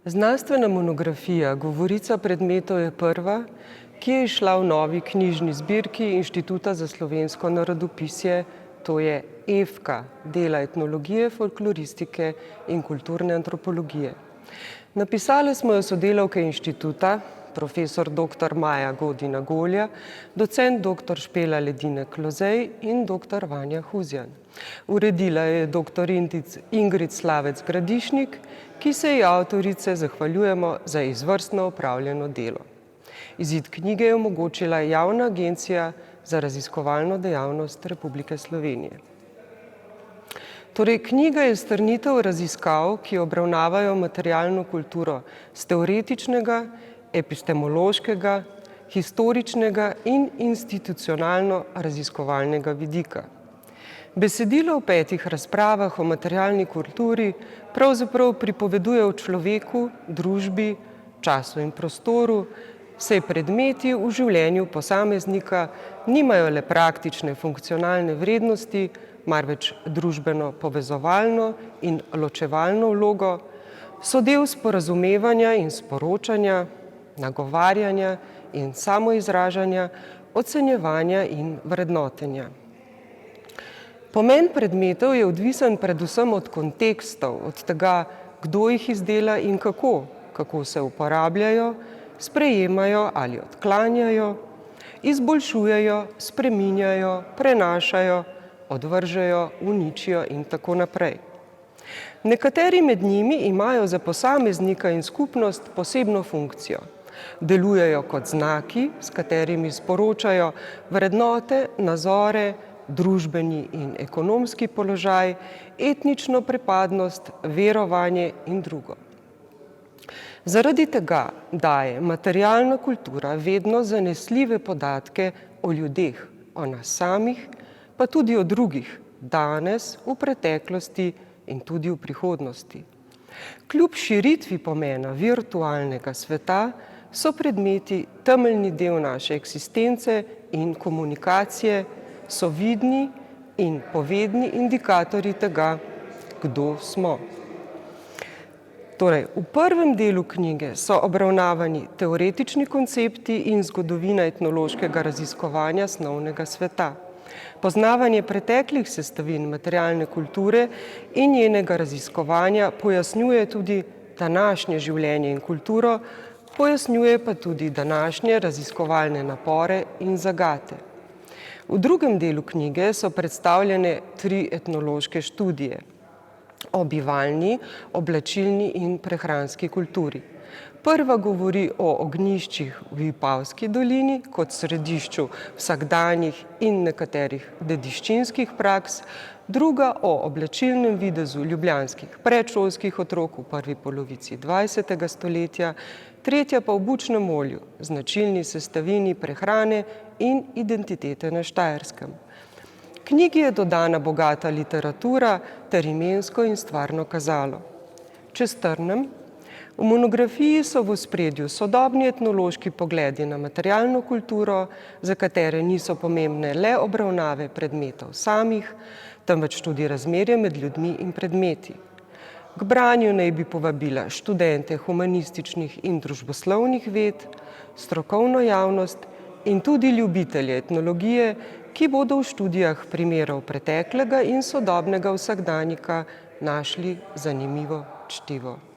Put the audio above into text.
Znanstvena monografija Govorica predmetov je prva, ki je izšla v novi knjižni zbirki Inštituta za slovensko narodopisje, to je EFKA, dela etnologije, folkloristike in kulturne antropologije. Napisale smo jo sodelavke inštituta, profesor dr. Maja Godina Golja, docent dr. Špela Ledinek Lozej in dr. Vanja Huzjan. Uredila je dr. Ingrid Slavec Gradišnik, ki se ji avtorice zahvaljujemo za izvrstno opravljeno delo. Izid knjige je omogočila Javna agencija za raziskovalno dejavnost Republike Slovenije. Torej, knjiga je strnitev raziskav, ki obravnavajo materialno kulturo z teoretičnega, epistemološkega, historičnega in institucionalno raziskovalnega vidika. Besedilo v 5 razpravah o materialni kulturi pravzaprav pripoveduje o človeku, družbi, času in prostoru, saj predmeti v življenju posameznika nimajo le praktične funkcionalne vrednosti, marveč družbeno povezovalno in ločevalno vlogo, so del sporazumevanja in sporočanja, nagovarjanja in samoizražanja, ocenjevanja in vrednotenja. Pomen predmetov je odvisen predvsem od kontekstov, od tega, kdo jih izdela in kako se uporabljajo, sprejemajo ali odklanjajo, izboljšujejo, spreminjajo, prenašajo, odvržejo, uničijo in tako naprej. Nekateri med njimi imajo za posameznika in skupnost posebno funkcijo. Delujejo kot znaki, s katerimi sporočajo vrednote, nazore, družbeni in ekonomski položaj, etnično pripadnost, verovanje in drugo. Zaradi tega daje materialna kultura vedno zanesljive podatke o ljudeh, o nas samih, pa tudi o drugih, danes, v preteklosti in tudi v prihodnosti. Kljub širitvi pomena virtualnega sveta so predmeti temeljni del naše eksistence in komunikacije, so vidni in povedni indikatorji tega, kdo smo. Torej, v prvem delu knjige so obravnavani teoretični koncepti in zgodovina etnološkega raziskovanja snovnega sveta. Poznavanje preteklih sestavin materialne kulture in njenega raziskovanja pojasnjuje tudi današnje življenje in kulturo, pojasnjuje pa tudi današnje raziskovalne napore in zagate. V drugem delu knjige so predstavljene 3 etnološke študije o bivalni, oblačilni in prehranski kulturi. Prva govori o ognjiščih v Vipavski dolini kot središču vsakdanjih in nekaterih dediščinskih praks, druga o oblačilnem videzu ljubljanskih predšolskih otrok v prvi polovici 20. stoletja, tretja pa o bučnem olju, značilni sestavini prehrane in identitete na Štajerskem. Knjigi je dodana bogata literatura ter imensko in stvarno kazalo. Če strnem, v monografiji so v ospredju sodobni etnološki pogledi na materialno kulturo, za katere niso pomembne le obravnave predmetov samih, temveč tudi razmerje med ljudmi in predmeti. K branju naj bi povabila študente humanističnih in družboslovnih ved, strokovno javnost in tudi ljubitelje etnologije, ki bodo v študijah primerov preteklega in sodobnega vsakdanjika našli zanimivo čtivo.